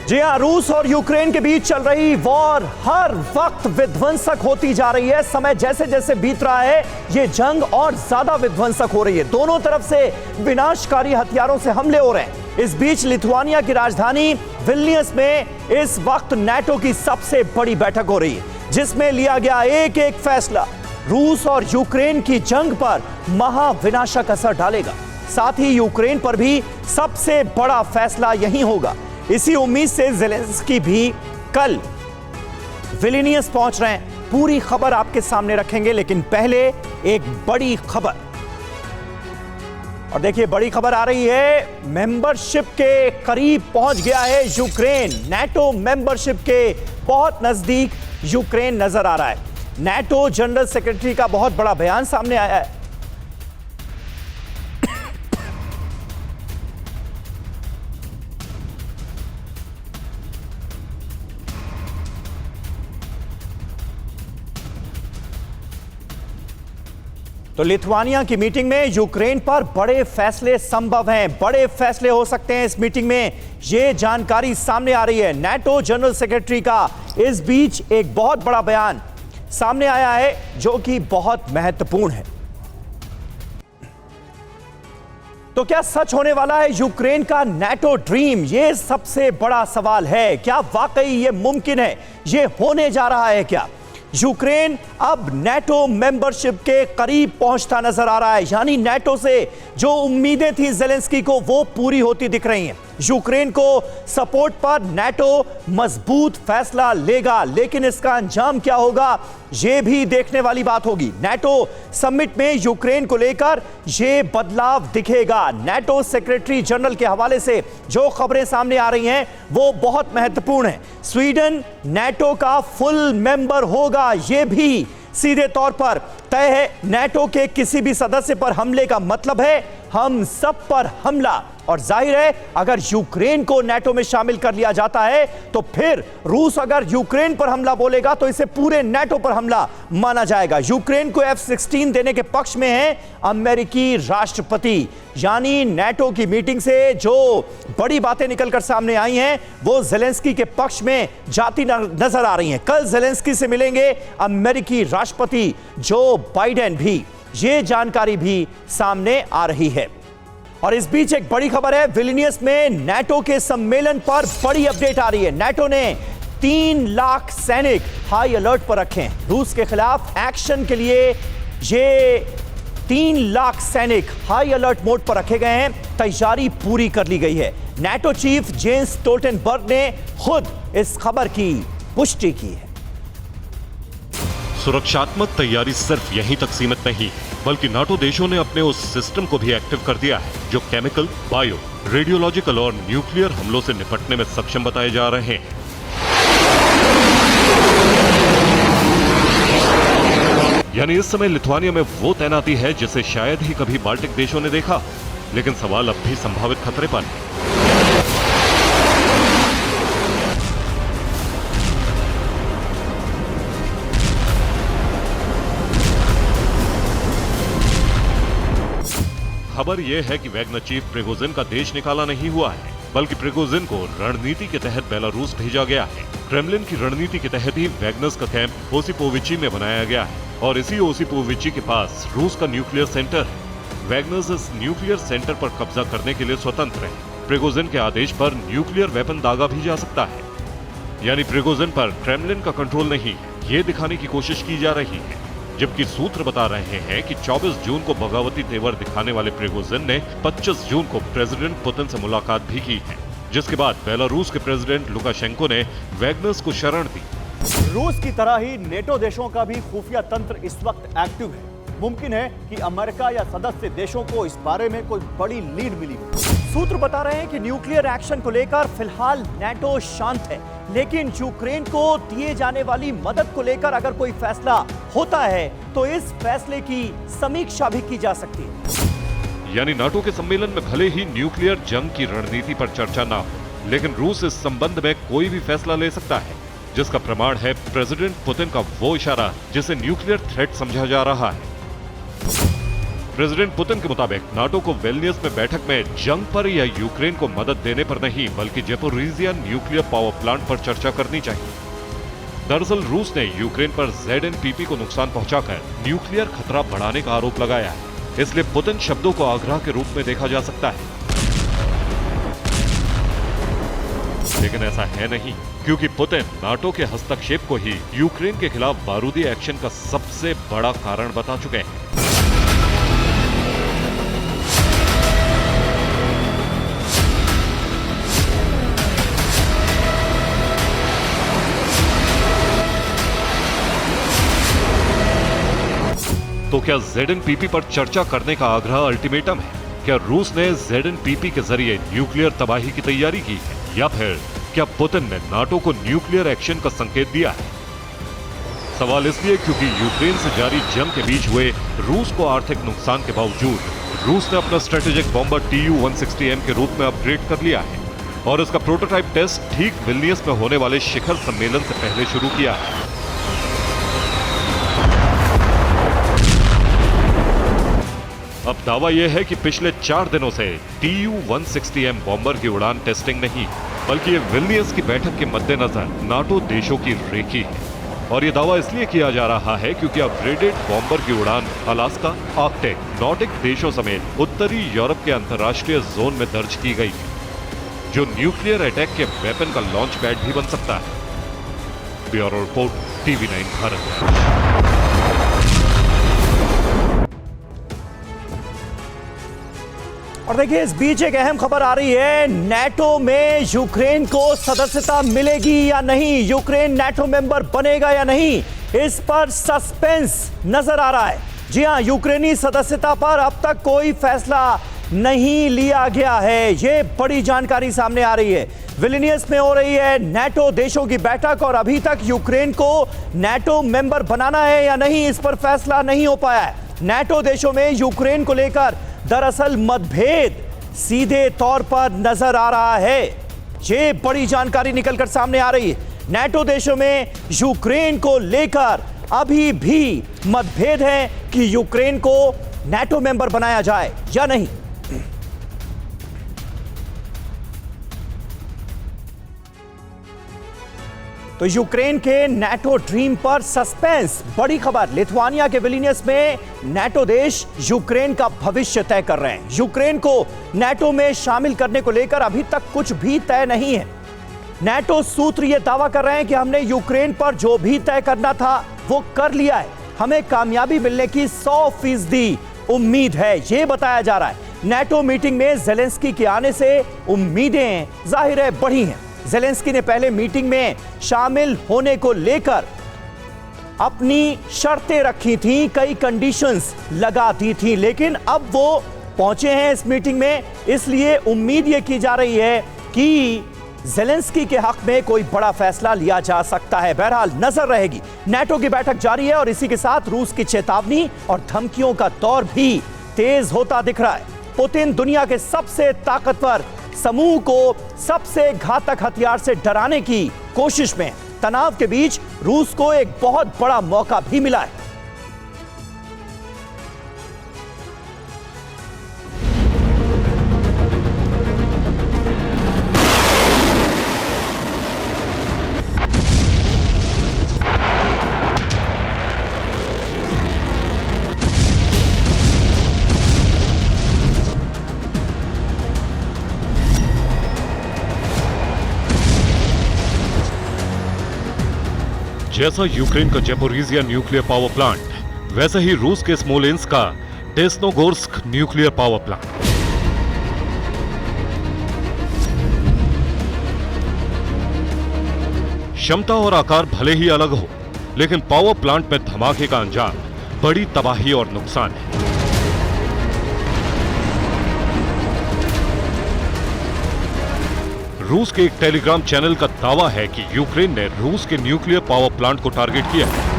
जी हां, रूस और यूक्रेन के बीच चल रही वॉर हर वक्त विध्वंसक होती जा रही है। समय जैसे जैसे बीत रहा है ये जंग और ज्यादा विध्वंसक हो रही है। दोनों तरफ से विनाशकारी हथियारों से हमले हो रहे हैं। इस बीच लिथुआनिया की राजधानी विल्नियस में इस वक्त नाटो की सबसे बड़ी बैठक हो रही है, जिसमें लिया गया एक एक फैसला रूस और यूक्रेन की जंग पर महाविनाशक असर डालेगा। साथ ही यूक्रेन पर भी सबसे बड़ा फैसला यही होगा। इसी उम्मीद से ज़ेलेंस्की भी कल विल्नियस पहुंच रहे हैं। पूरी खबर आपके सामने रखेंगे, लेकिन पहले एक बड़ी खबर। और देखिए, बड़ी खबर आ रही है, मेंबरशिप के करीब पहुंच गया है यूक्रेन। नाटो मेंबरशिप के बहुत नजदीक यूक्रेन नजर आ रहा है। नाटो जनरल सेक्रेटरी का बहुत बड़ा बयान सामने आया है। तो लिथुआनिया की मीटिंग में यूक्रेन पर बड़े फैसले संभव हैं, बड़े फैसले हो सकते हैं इस मीटिंग में, यह जानकारी सामने आ रही है। नाटो जनरल सेक्रेटरी का इस बीच एक बहुत बड़ा बयान सामने आया है जो कि बहुत महत्वपूर्ण है। तो क्या सच होने वाला है यूक्रेन का नाटो ड्रीम? यह सबसे बड़ा सवाल है। क्या वाकई यह मुमकिन है? यह होने जा रहा है क्या? यूक्रेन अब नाटो मेंबरशिप के करीब पहुंचता नजर आ रहा है। यानी नाटो से जो उम्मीदें थी ज़ेलेंस्की को, वो पूरी होती दिख रही हैं। यूक्रेन को सपोर्ट पर नाटो मजबूत फैसला लेगा, लेकिन इसका अंजाम क्या होगा यह भी देखने वाली बात होगी। नाटो समिट में यूक्रेन को लेकर यह बदलाव दिखेगा। नाटो सेक्रेटरी जनरल के हवाले से जो खबरें सामने आ रही हैं वो बहुत महत्वपूर्ण है। स्वीडन नाटो का फुल मेंबर होगा, यह भी सीधे तौर पर तय है। नाटो के किसी भी सदस्य पर हमले का मतलब है हम सब पर हमला। और जाहिर है, अगर यूक्रेन को नाटो में शामिल कर लिया जाता है तो फिर रूस अगर यूक्रेन पर हमला बोलेगा तो इसे पूरे नाटो पर हमला माना जाएगा। यूक्रेन को F-16 देने के पक्ष में है अमेरिकी राष्ट्रपति। यानी नाटो की मीटिंग से जो बड़ी बातें निकलकर सामने आई हैं वो ज़ेलेंस्की के पक्ष में जाती नजर आ रही हैं। कल ज़ेलेंस्की से मिलेंगे अमेरिकी राष्ट्रपति जो बाइडेन भी, ये जानकारी भी सामने आ रही है। और इस बीच एक बड़ी खबर है, विल्नियस में नाटो के सम्मेलन पर बड़ी अपडेट आ रही है। नाटो ने 3 लाख सैनिक हाई अलर्ट पर रखे हैं। रूस के खिलाफ एक्शन के लिए ये 3 लाख सैनिक हाई अलर्ट मोड पर रखे गए हैं। तैयारी पूरी कर ली गई है। नाटो चीफ जेंस स्टोल्टनबर्ग ने खुद इस खबर की पुष्टि की है। सुरक्षात्मक तैयारी सिर्फ यहीं तक सीमित नहीं, बल्कि नाटो देशों ने अपने उस सिस्टम को भी एक्टिव कर दिया है जो केमिकल, बायो, रेडियोलॉजिकल और न्यूक्लियर हमलों से निपटने में सक्षम बताए जा रहे हैं। यानी इस समय लिथुआनिया में वो तैनाती है जिसे शायद ही कभी बाल्टिक देशों ने देखा। लेकिन सवाल अब भी संभावित खतरे पर है। खबर यह है कि वैगनर चीफ प्रिगोजिन का देश निकाला नहीं हुआ है, बल्कि प्रिगोजिन को रणनीति के तहत बेलारूस भेजा गया है। क्रेमलिन की रणनीति के तहत ही वैगनर्स का कैंप ओसिपोविची में बनाया गया है और इसी ओसिपोविची के पास रूस का न्यूक्लियर सेंटर है। वैगनर्स इस न्यूक्लियर सेंटर पर कब्जा करने के लिए स्वतंत्र है। प्रिगोजिन के आदेश पर न्यूक्लियर वेपन दागा भी जा सकता है। यानी प्रिगोजिन पर क्रेमलिन का कंट्रोल नहीं है, ये दिखाने की कोशिश की जा रही है। जबकि सूत्र बता रहे हैं कि 24 जून को बगावती तेवर दिखाने वाले प्रिगोजिन ने 25 जून को प्रेसिडेंट पुतिन से मुलाकात भी की है, जिसके बाद बेलारूस के प्रेसिडेंट लुकाशेंको ने वैगनर्स को शरण दी। रूस की तरह ही नेटो देशों का भी खुफिया तंत्र इस वक्त एक्टिव है। मुमकिन है कि अमेरिका या सदस्य देशों को इस बारे में कोई बड़ी लीड मिली हो। सूत्र बता रहे हैं कि न्यूक्लियर एक्शन को लेकर फिलहाल नाटो शांत है, लेकिन यूक्रेन को दिए जाने वाली मदद को लेकर अगर कोई फैसला होता है तो इस फैसले की समीक्षा भी की जा सकती है। यानी नाटो के सम्मेलन में भले ही न्यूक्लियर जंग की रणनीति पर चर्चा ना हो, लेकिन रूस इस संबंध में कोई भी फैसला ले सकता है, जिसका प्रमाण है प्रेसिडेंट पुतिन का वो इशारा जिसे न्यूक्लियर थ्रेट समझा जा रहा है। प्रेसिडेंट पुतिन के मुताबिक नाटो को विल्नियस में बैठक में जंग पर या यूक्रेन को मदद देने पर नहीं बल्कि ज़ैपोरिज़िया न्यूक्लियर पावर प्लांट पर चर्चा करनी चाहिए। दरअसल रूस ने यूक्रेन पर ZNPP को नुकसान पहुंचाकर न्यूक्लियर खतरा बढ़ाने का आरोप लगाया है, इसलिए पुतिन शब्दों को आग्रह के रूप में देखा जा सकता है। लेकिन ऐसा है नहीं, क्योंकि पुतिन नाटो के हस्तक्षेप को ही यूक्रेन के खिलाफ बारूदी एक्शन का सबसे बड़ा कारण बता चुके हैं। तो क्या ZNPP पर चर्चा करने का आग्रह अल्टीमेटम है? क्या रूस ने ZNPP के जरिए न्यूक्लियर तबाही की तैयारी की है, या फिर क्या पुतिन ने नाटो को न्यूक्लियर एक्शन का संकेत दिया है? सवाल इसलिए क्योंकि यूक्रेन से जारी जंग के बीच हुए रूस को आर्थिक नुकसान के बावजूद रूस ने अपना स्ट्रेटेजिक बॉम्बर Tu-160M के रूप में अपग्रेड कर लिया है और इसका प्रोटोटाइप टेस्ट ठीक विल्नियस में होने वाले शिखर सम्मेलन से पहले शुरू किया है। अब दावा यह है कि पिछले 4 दिनों से Tu-160M बॉम्बर की उड़ान टेस्टिंग नहीं, बल्कि ये विल्नियस की बैठक के मद्देनजर नाटो देशों की रेकी है। और ये दावा इसलिए किया जा रहा है क्योंकि अपग्रेडेड बॉम्बर की उड़ान अलास्का, आर्कटिक, नॉर्डिक देशों समेत उत्तरी यूरोप के अंतर्राष्ट्रीय जोन में दर्ज की गई है, जो न्यूक्लियर अटैक के वेपन का लॉन्च पैड भी बन सकता है। Bureau report, TV9 Bharat. और देखिए, इस बीच एक अहम खबर आ रही है, नाटो में यूक्रेन को सदस्यता मिलेगी या नहीं, यूक्रेन नाटो मेंबर बनेगा या नहीं, इस पर सस्पेंस नजर आ रहा है। जी हां, यूक्रेनी सदस्यता पर अब तक कोई फैसला नहीं लिया गया है, ये बड़ी जानकारी सामने आ रही है। विल्नियस में हो रही है नाटो देशों की बैठक और अभी तक यूक्रेन को नाटो मेंबर बनाना है या नहीं, इस पर फैसला नहीं हो पाया है। नाटो देशों में यूक्रेन को लेकर दरअसल मतभेद सीधे तौर पर नजर आ रहा है, ये बड़ी जानकारी निकलकर सामने आ रही है। नाटो देशों में यूक्रेन को लेकर अभी भी मतभेद है कि यूक्रेन को नाटो मेंबर बनाया जाए या नहीं। तो यूक्रेन के नाटो ड्रीम पर सस्पेंस, बड़ी खबर। लिथुआनिया के विल्नियस में नाटो देश यूक्रेन का भविष्य तय कर रहे हैं। यूक्रेन को नाटो में शामिल करने को लेकर अभी तक कुछ भी तय नहीं है। नाटो सूत्र यह दावा कर रहे हैं कि हमने यूक्रेन पर जो भी तय करना था वो कर लिया है, हमें कामयाबी मिलने की 100% उम्मीद है, यह बताया जा रहा है। नाटो मीटिंग में ज़ेलेंस्की के आने से उम्मीदें जाहिर है बढ़ी हैं। ज़ेलेंस्की ने पहले मीटिंग में शामिल होने को लेकर अपनी शर्तें रखी थी, कई कंडीशंस लगा दी थी, लेकिन अब वो पहुंचे हैं इस मीटिंग में, इसलिए उम्मीद ये की जा रही है कि ज़ेलेंस्की के हक में कोई बड़ा फैसला लिया जा सकता है। बहरहाल नजर रहेगी। नाटो की बैठक जारी है और इसी के साथ रूस की चेतावनी और धमकियों का दौर भी तेज होता दिख रहा है। पुतिन दुनिया के सबसे ताकतवर समूह को सबसे घातक हथियार से डराने की कोशिश में, तनाव के बीच रूस को एक बहुत बड़ा मौका भी मिला है। जैसा यूक्रेन का ज़ैपोरिज़िया न्यूक्लियर पावर प्लांट, वैसा ही रूस के स्मोलेंस्क का टेस्नोगोर्स्क न्यूक्लियर पावर प्लांट। क्षमता और आकार भले ही अलग हो, लेकिन पावर प्लांट में धमाके का अंजाम बड़ी तबाही और नुकसान है। रूस के एक टेलीग्राम चैनल का दावा है कि यूक्रेन ने रूस के न्यूक्लियर पावर प्लांट को टारगेट किया है।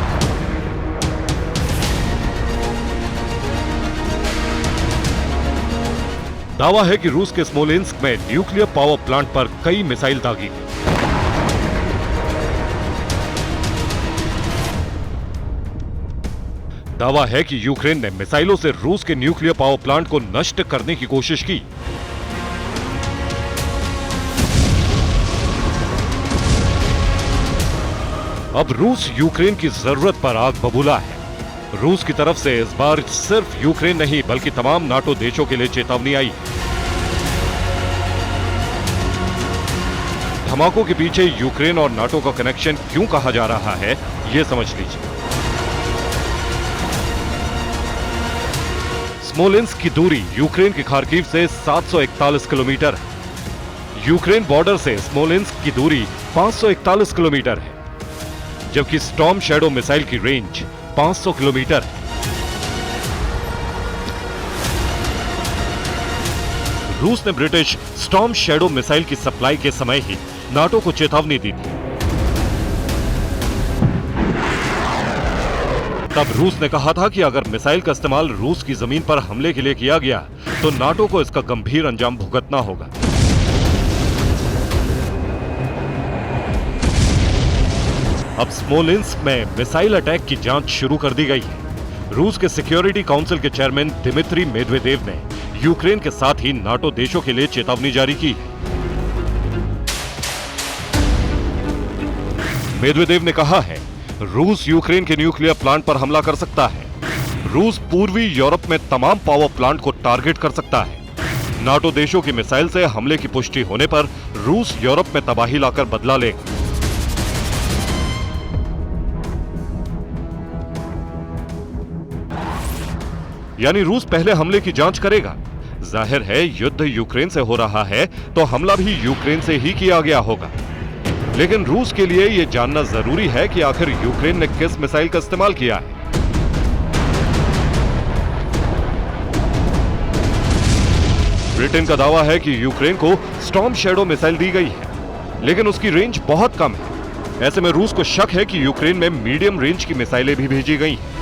दावा है कि रूस के स्मोलेंस्क में न्यूक्लियर पावर प्लांट पर कई मिसाइल दागी। दावा है कि यूक्रेन ने मिसाइलों से रूस के न्यूक्लियर पावर प्लांट को नष्ट करने की कोशिश की। अब रूस यूक्रेन की जरूरत पर आग बबूला है। रूस की तरफ से इस बार सिर्फ यूक्रेन नहीं बल्कि तमाम नाटो देशों के लिए चेतावनी आई। धमाकों के पीछे यूक्रेन और नाटो का कनेक्शन क्यों कहा जा रहा है, यह समझ लीजिए। स्मोलेंस्क की दूरी यूक्रेन के खार्किव से 741 किलोमीटर है। यूक्रेन बॉर्डर से स्मोलेंस्क की दूरी 541 किलोमीटर है, जबकि स्टॉर्म शैडो मिसाइल की रेंज 500 किलोमीटर है। रूस ने ब्रिटिश स्टॉर्म शैडो मिसाइल की सप्लाई के समय ही नाटो को चेतावनी दी थी। तब रूस ने कहा था कि अगर मिसाइल का इस्तेमाल रूस की जमीन पर हमले के लिए किया गया तो नाटो को इसका गंभीर अंजाम भुगतना होगा। अब स्मोलेंस्क में मिसाइल अटैक की जांच शुरू कर दी गई है। रूस के सिक्योरिटी काउंसिल के चेयरमैन दिमित्री मेदवेदेव ने यूक्रेन के साथ ही नाटो देशों के लिए चेतावनी जारी की है। मेदवेदेव ने कहा है, रूस यूक्रेन के न्यूक्लियर प्लांट पर हमला कर सकता है। रूस पूर्वी यूरोप में तमाम पावर प्लांट को टारगेट कर सकता है। नाटो देशों की मिसाइल से हमले की पुष्टि होने पर रूस यूरोप में तबाही लाकर बदला लेगा। यानी रूस पहले हमले की जांच करेगा। जाहिर है युद्ध यूक्रेन से हो रहा है तो हमला भी यूक्रेन से ही किया गया होगा। लेकिन रूस के लिए यह जानना जरूरी है कि आखिर यूक्रेन ने किस मिसाइल का इस्तेमाल किया है। ब्रिटेन का दावा है कि यूक्रेन को स्टॉर्म शैडो मिसाइल दी गई है, लेकिन उसकी रेंज बहुत कम है। ऐसे में रूस को शक है कि यूक्रेन में मीडियम रेंज की मिसाइलें भी भेजी गई हैं।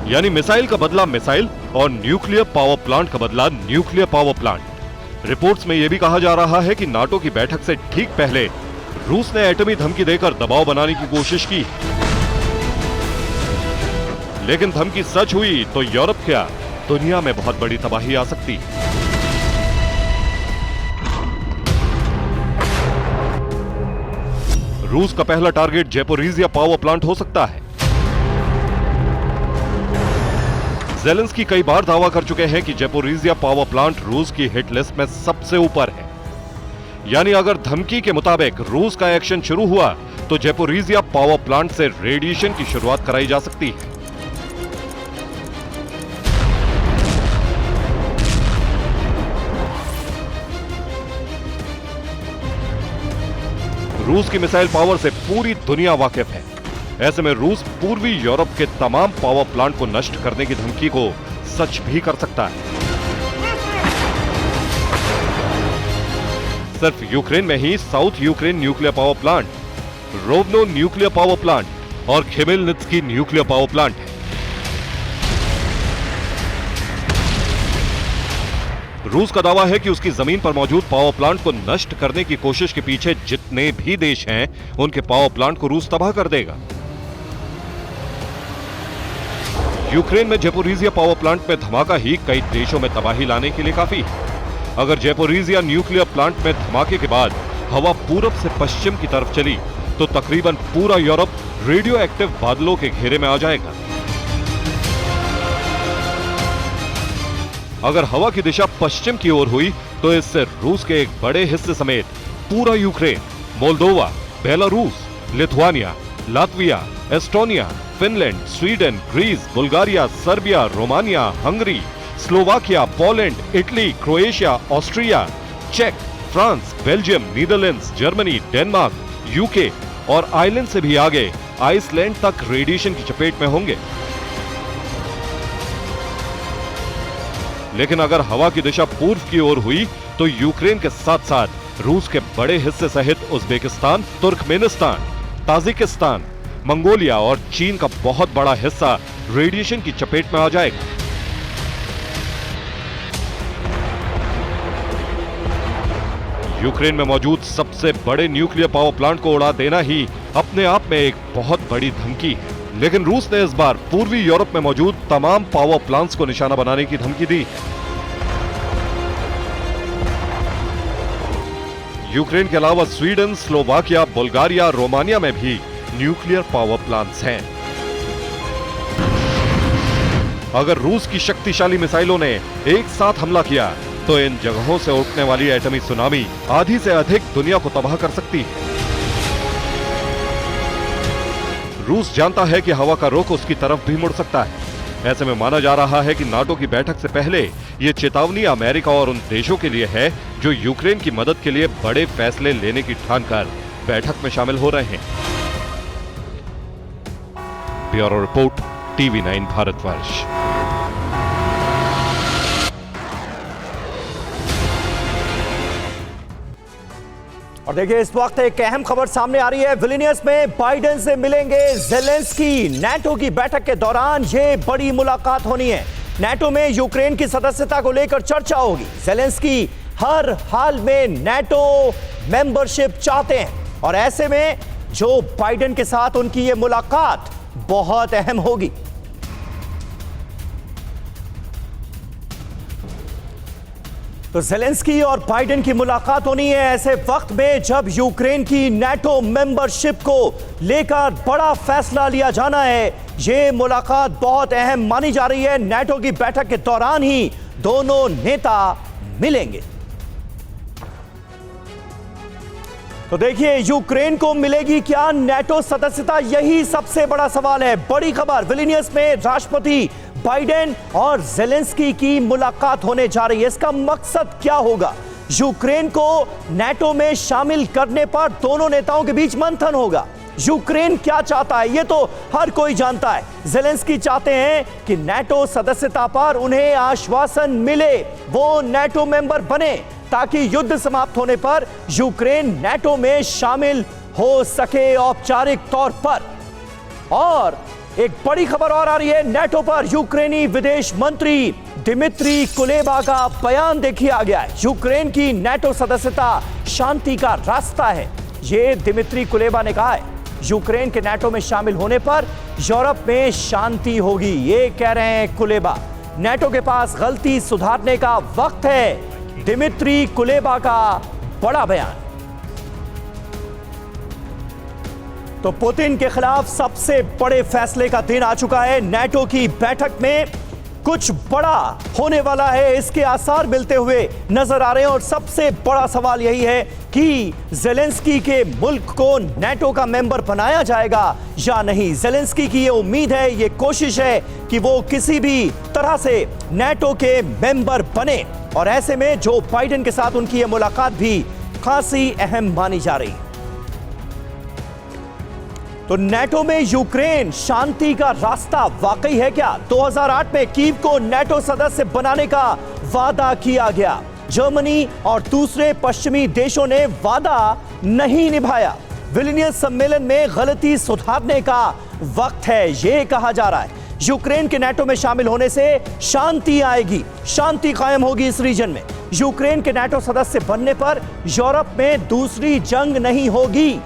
यानी मिसाइल का बदला मिसाइल और न्यूक्लियर पावर प्लांट का बदला न्यूक्लियर पावर प्लांट। रिपोर्ट्स में यह भी कहा जा रहा है कि नाटो की बैठक से ठीक पहले रूस ने एटमी धमकी देकर दबाव बनाने की कोशिश की, लेकिन धमकी सच हुई तो यूरोप क्या दुनिया में बहुत बड़ी तबाही आ सकती है। रूस का पहला टारगेट ज़ैपोरिज़िया पावर प्लांट हो सकता है। ज़ेलेंस्की कई बार दावा कर चुके हैं कि ज़ैपोरिज़िया पावर प्लांट रूस की हिट लिस्ट में सबसे ऊपर है। यानी अगर धमकी के मुताबिक रूस का एक्शन शुरू हुआ तो ज़ैपोरिज़िया पावर प्लांट से रेडिएशन की शुरुआत कराई जा सकती है। रूस की मिसाइल पावर से पूरी दुनिया वाकिफ है। ऐसे में रूस पूर्वी यूरोप के तमाम पावर प्लांट को नष्ट करने की धमकी को सच भी कर सकता है। सिर्फ यूक्रेन में ही south Ukraine nuclear power plant, Rovno nuclear power plant और खेमेलनित्स्की न्यूक्लियर पावर प्लांट है। रूस का दावा है कि उसकी जमीन पर मौजूद पावर प्लांट को नष्ट करने की कोशिश के पीछे जितने भी देश हैं, उनके पावर प्लांट को रूस तबाह कर देगा। यूक्रेन में ज़ैपोरिज़िया पावर प्लांट में धमाका ही कई देशों में तबाही लाने के लिए काफी है। अगर ज़ैपोरिज़िया न्यूक्लियर प्लांट में धमाके के बाद हवा पूरब से पश्चिम की तरफ चली तो तकरीबन पूरा यूरोप रेडियो एक्टिव बादलों के घेरे में आ जाएगा। अगर हवा की दिशा पश्चिम की ओर हुई तो इससे रूस के एक बड़े हिस्से समेत पूरा Ukraine, Moldova, Belarus, Lithuania, Latvia, Estonia, Finland, Sweden, Greece, Bulgaria, Serbia, Romania, Hungary, Slovakia, Poland, Italy, Croatia, Austria, चेक, France, Belgium, Netherlands, Germany, Denmark, UK और आयरलैंड से भी आगे आइसलैंड तक रेडिएशन की चपेट में होंगे। लेकिन अगर हवा की दिशा पूर्व की ओर हुई तो यूक्रेन के साथ साथ रूस के बड़े हिस्से सहित उज्बेकिस्तान, तुर्कमेनिस्तान, ताजिकिस्तान, मंगोलिया और चीन का बहुत बड़ा हिस्सा रेडिएशन की चपेट में आ जाएगा। यूक्रेन में मौजूद सबसे बड़े न्यूक्लियर पावर प्लांट को उड़ा देना ही अपने आप में एक बहुत बड़ी धमकी है। लेकिन रूस ने इस बार पूर्वी यूरोप में मौजूद तमाम पावर प्लांट्स को निशाना बनाने की धमकी दी। यूक्रेन के अलावा स्वीडन, स्लोवाकिया, बुल्गारिया, रोमानिया में भी न्यूक्लियर पावर प्लांट्स हैं। अगर रूस की शक्तिशाली मिसाइलों ने एक साथ हमला किया तो इन जगहों से उठने वाली एटमी सुनामी आधी से अधिक दुनिया को तबाह कर सकती है। रूस जानता है कि हवा का रुख उसकी तरफ भी मुड़ सकता है। ऐसे में माना जा रहा है कि नाटो की बैठक से पहले ये चेतावनी अमेरिका और उन देशों के लिए है जो यूक्रेन की मदद के लिए बड़े फैसले लेने की ठानकर बैठक में शामिल हो रहे हैं। Bureau report, TV9 Bharatvarsh. और देखिए, इस वक्त एक अहम खबर सामने आ रही है। विलिनियस में बाइडेन से मिलेंगे ज़ेलेंस्की। नाटो की बैठक के दौरान ये बड़ी मुलाकात होनी है। नाटो में यूक्रेन की सदस्यता को लेकर चर्चा होगी। ज़ेलेंस्की हर हाल में नाटो मेंबरशिप चाहते हैं और ऐसे में जो बाइडेन के साथ उनकी ये मुलाकात बहुत अहम होगी। तो ज़ेलेंस्की और बाइडेन की मुलाकात होनी है ऐसे वक्त में जब यूक्रेन की नाटो मेंबरशिप को लेकर बड़ा फैसला लिया जाना है। ये मुलाकात बहुत अहम मानी जा रही है। नाटो की बैठक के दौरान ही दोनों नेता मिलेंगे। तो देखिए, यूक्रेन को मिलेगी क्या नाटो सदस्यता, यही सबसे बड़ा सवाल है। बड़ी खबर, विलिनियस में राष्ट्रपति बाइडेन और ज़ेलेंस्की की मुलाकात होने जा रही है। इसका मकसद क्या होगा? यूक्रेन को नाटो में शामिल करने पर दोनों नेताओं के बीच मंथन होगा। यूक्रेन क्या चाहता है ये तो हर कोई जानता है। ज़ेलेंस्की चाहते हैं कि नाटो सदस्यता पर उन्हें आश्वासन मिले, वो नाटो मेंबर बने ताकि युद्ध समाप्त होने पर यूक्रेन नाटो में शामिल हो सके औपचारिक तौर पर। और एक बड़ी खबर और आ रही है नाटो पर। यूक्रेनी विदेश मंत्री दिमित्री कुलेबा का बयान देखिए आ गया है। यूक्रेन की नाटो सदस्यता शांति का रास्ता है, ये दिमित्री कुलेबा ने कहा है। यूक्रेन के नाटो में शामिल होने पर यूरोप में शांति होगी, ये कह रहे हैं कुलेबा। नाटो के पास गलती सुधारने का वक्त है, दिमित्री कुलेबा का बड़ा बयान। तो पुतिन के खिलाफ सबसे बड़े फैसले का दिन आ चुका है। नाटो की बैठक में कुछ बड़ा होने वाला है, इसके आसार मिलते हुए नजर आ रहे हैं। और सबसे बड़ा सवाल यही है कि ज़ेलेंस्की के मुल्क को नाटो का मेंबर बनाया जाएगा या नहीं। ज़ेलेंस्की की ये उम्मीद है, ये कोशिश है कि वो किसी भी तरह से नाटो के मेंबर बने। और ऐसे में जो बाइडेन के साथ उनकी ये मुलाकात भी खासी अहम मानी जा रही है। तो नाटो में यूक्रेन शांति का रास्ता वाकई है क्या? 2008 में कीव को नाटो सदस्य बनाने का वादा किया गया। जर्मनी और दूसरे पश्चिमी देशों ने वादा नहीं निभाया। विलिनियस सम्मेलन में गलती सुधारने का वक्त है, यह कहा जा रहा है। यूक्रेन के नाटो में शामिल होने से शांति आएगी, शांति कायम होगी इस रीजन में। यूक्रेन के नाटो सदस्य बनने पर यूरोप में दूसरी जंग नहीं होगी।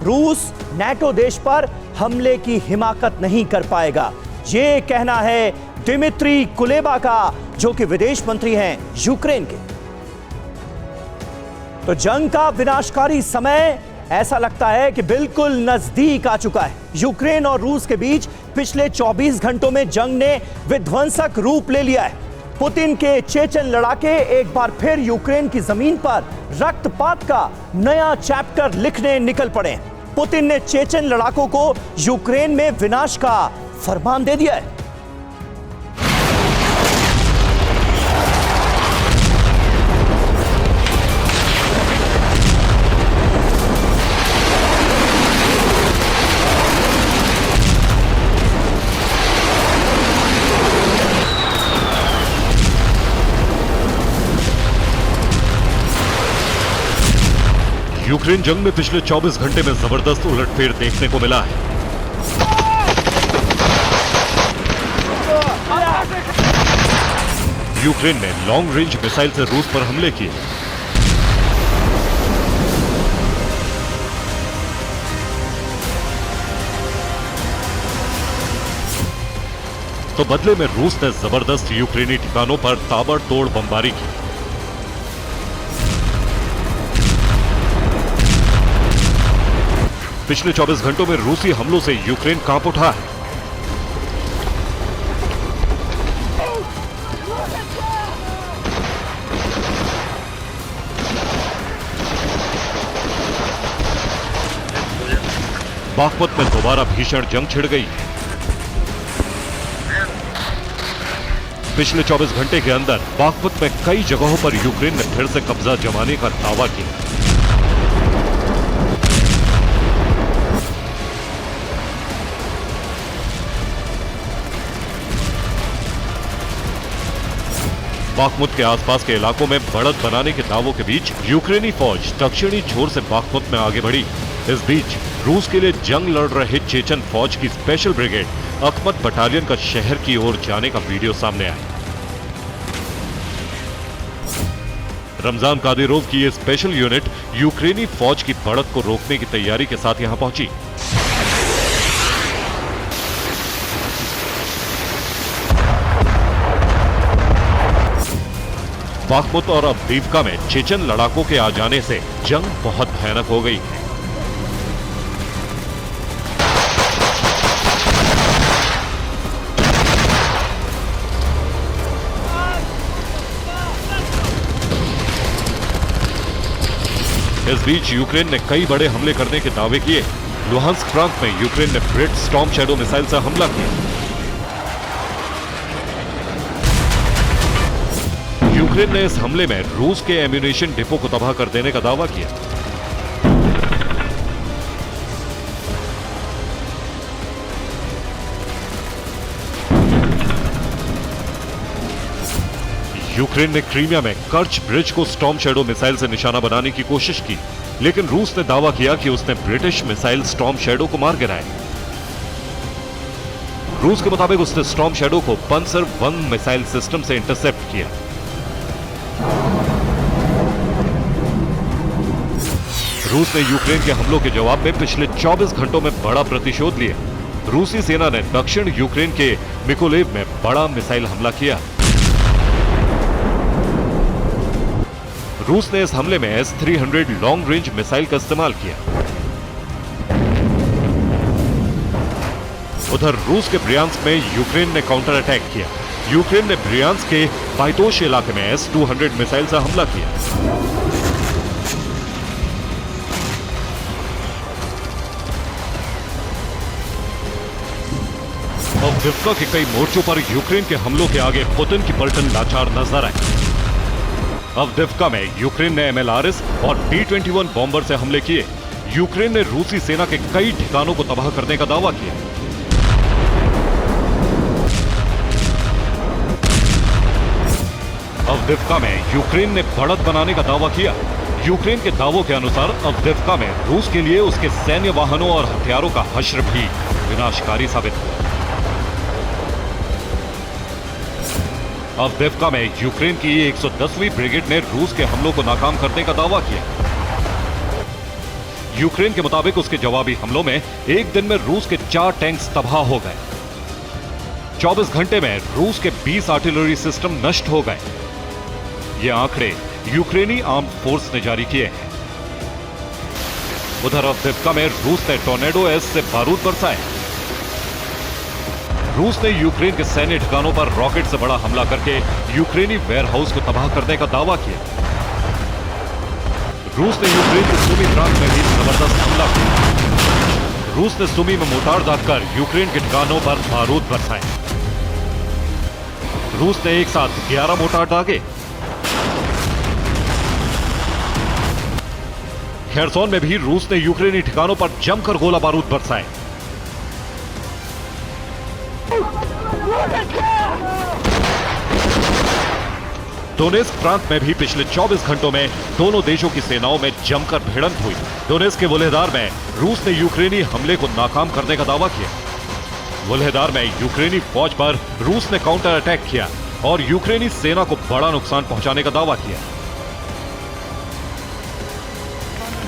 रूस नाटो देश पर हमले की हिमाकत नहीं कर पाएगा, ये कहना है दिमित्री कुलेबा का, जो कि विदेश मंत्री हैं यूक्रेन के। तो जंग का विनाशकारी समय ऐसा लगता है कि बिल्कुल नजदीक आ चुका है। यूक्रेन और रूस के बीच पिछले 24 घंटों में जंग ने विध्वंसक रूप ले लिया है। पुतिन के चेचन लड़ाके एक बार फिर यूक्रेन की जमीन पर रक्तपात का नया चैप्टर लिखने निकल पड़े। पुतिन ने चेचन लड़ाकों को यूक्रेन में विनाश का फरमान दे दिया है। यूक्रेन जंग में पिछले 24 घंटे में जबरदस्त उलटफेर देखने को मिला है। यूक्रेन ने लॉन्ग रेंज मिसाइल से रूस पर हमले किए। तो बदले में रूस ने जबरदस्त यूक्रेनी ठिकानों पर ताबड़तोड़ बमबारी की। पिछले 24 घंटों में रूसी हमलों से यूक्रेन कांप उठा है। बाखमुत में दोबारा भीषण जंग छिड़ गई है। पिछले 24 घंटे के अंदर बाखमुत में कई जगहों पर यूक्रेन ने फिर से कब्जा जमाने का दावा किया। बाखमुत के आसपास के इलाकों में बढ़त बनाने के दावों के बीच यूक्रेनी फौज दक्षिणी छोर से बाखमुत में आगे बढ़ी। इस बीच रूस के लिए जंग लड़ रहे चेचन फौज की स्पेशल ब्रिगेड अखमत बटालियन का शहर की ओर जाने का वीडियो सामने आया। रमजान कादिरोव की यह स्पेशल यूनिट यूक्रेनी फौज की बढ़त को रोकने की तैयारी के साथ यहां पहुंची। बाखमुत और अवदीवका में चेचन लड़ाकों के आ जाने से जंग बहुत भयानक हो गई है। इस बीच यूक्रेन ने कई बड़े हमले करने के दावे किए। लुहांस्क प्रांत में यूक्रेन ने ब्रिट स्टॉर्म शैडो मिसाइल से हमला किया। यूक्रेन ने इस हमले में रूस के एम्यूनेशन डिपो को तबाह कर देने का दावा किया। यूक्रेन ने क्रीमिया में कर्च ब्रिज को स्टॉर्म शैडो मिसाइल से निशाना बनाने की कोशिश की, लेकिन रूस ने दावा किया कि उसने ब्रिटिश मिसाइल स्टॉर्म शैडो को मार गिराया। रूस के मुताबिक उसने स्टॉर्म शैडो को पंसर 1 मिसाइल सिस्टम से इंटरसेप्ट किया। रूस ने यूक्रेन के हमलों के जवाब में पिछले 24 घंटों में बड़ा प्रतिशोध लिया। रूसी सेना ने दक्षिण यूक्रेन के मिकोलेव में बड़ा मिसाइल हमला किया। रूस ने इस हमले में S-300 लॉन्ग रेंज मिसाइल का इस्तेमाल किया। उधर रूस के ब्रियांस्क में यूक्रेन ने काउंटर अटैक किया। यूक्रेन ने ब्रियांस्क के बाइतोश इलाके में S-200 मिसाइल से हमला किया। अवदीवका के कई मोर्चों पर यूक्रेन के हमलों के आगे पुतिन की पलटन लाचार नजर आई। अवदीवका में यूक्रेन ने MLRS और T-21 बॉम्बर से हमले किए। यूक्रेन ने रूसी सेना के कई ठिकानों को तबाह करने का दावा किया। अवदीवका में यूक्रेन ने बढ़त बनाने का दावा किया। यूक्रेन के दावों के अनुसार अवदीवका में रूस के लिए उसके सैन्य वाहनों और हथियारों का हश्र भी विनाशकारी साबित हुआ। अवदीवका में यूक्रेन की 110वीं ब्रिगेड ने रूस के हमलों को नाकाम करने का दावा किया। यूक्रेन के मुताबिक उसके जवाबी हमलों में एक दिन में रूस के 4 टैंक्स तबाह हो गए। 24 घंटे में रूस के 20 आर्टिलरी सिस्टम नष्ट हो गए। ये आंकड़े यूक्रेनी आर्म्ड फोर्स ने जारी किए हैं। उधर अवदीवका में रूस ने टॉर्नेडो एस से बारूद बरसाए। रूस ने यूक्रेन के सैन्य ठिकानों पर रॉकेट से बड़ा हमला करके यूक्रेनी वेयरहाउस को तबाह करने का दावा किया। रूस ने यूक्रेन के सुमी प्रांत में भी जबरदस्त हमला किया। रूस ने सुमी में मोर्टार दागकर यूक्रेन के ठिकानों पर बारूद बरसाए। रूस ने एक साथ 11 मोर्टार दागे। खेरसोन में भी रूस ने यूक्रेनी ठिकानों पर जमकर गोला बारूद बरसाए। डोनेस्क प्रांत में भी पिछले 24 घंटों में दोनों देशों की सेनाओं में जमकर भिड़ंत हुई। डोनेस्क के वोल्हेदार में रूस ने यूक्रेनी हमले को नाकाम करने का दावा किया। वोल्हेदार में यूक्रेनी फौज पर रूस ने काउंटर अटैक किया और यूक्रेनी सेना को बड़ा नुकसान पहुंचाने का दावा किया।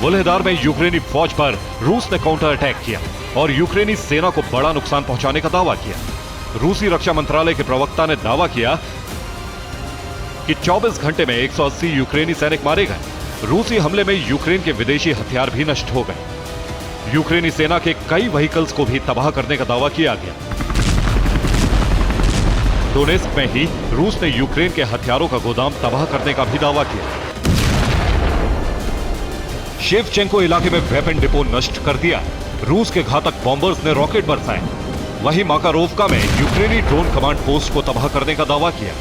वोल्हेदार में यूक्रेनी फौज पर रूस ने काउंटर अटैक किया और यूक्रेनी सेना को बड़ा नुकसान पहुंचाने का दावा किया। रूसी रक्षा मंत्रालय के प्रवक्ता ने दावा किया कि 24 घंटे में 180 यूक्रेनी सैनिक मारे गए। रूसी हमले में यूक्रेन के विदेशी हथियार भी नष्ट हो गए। यूक्रेनी सेना के कई व्हीकल्स को भी तबाह करने का दावा किया गया। डोनेस्क में ही रूस ने यूक्रेन के हथियारों का गोदाम तबाह करने का भी दावा किया। शेवचेंको इलाके में वेपन डिपो नष्ट कर दिया। रूस के घातक बॉम्बर्स ने रॉकेट बरसाए। वहीं माकारोव्का में यूक्रेनी ड्रोन कमांड पोस्ट को तबाह करने का दावा किया।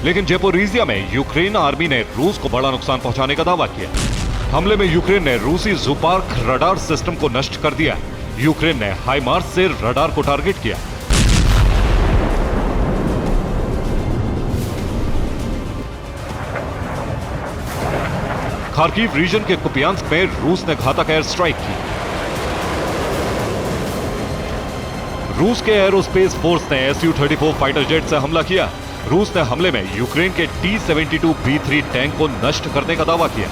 लेकिन जेपोरीजिया में यूक्रेन आर्मी ने रूस को बड़ा नुकसान पहुंचाने का दावा किया। हमले में यूक्रेन ने रूसी जुपार्क रडार सिस्टम को नष्ट कर दिया। यूक्रेन ने हाइमार्स से रडार को टारगेट किया। खार्किव रीजन के कुपियांस्क में रूस ने घातक एयर स्ट्राइक की। रूस के एरोस्पेस फोर्स ने Su-34 फाइटर जेट से हमला किया। रूस ने हमले में यूक्रेन के T-72B3 टैंक को नष्ट करने का दावा किया।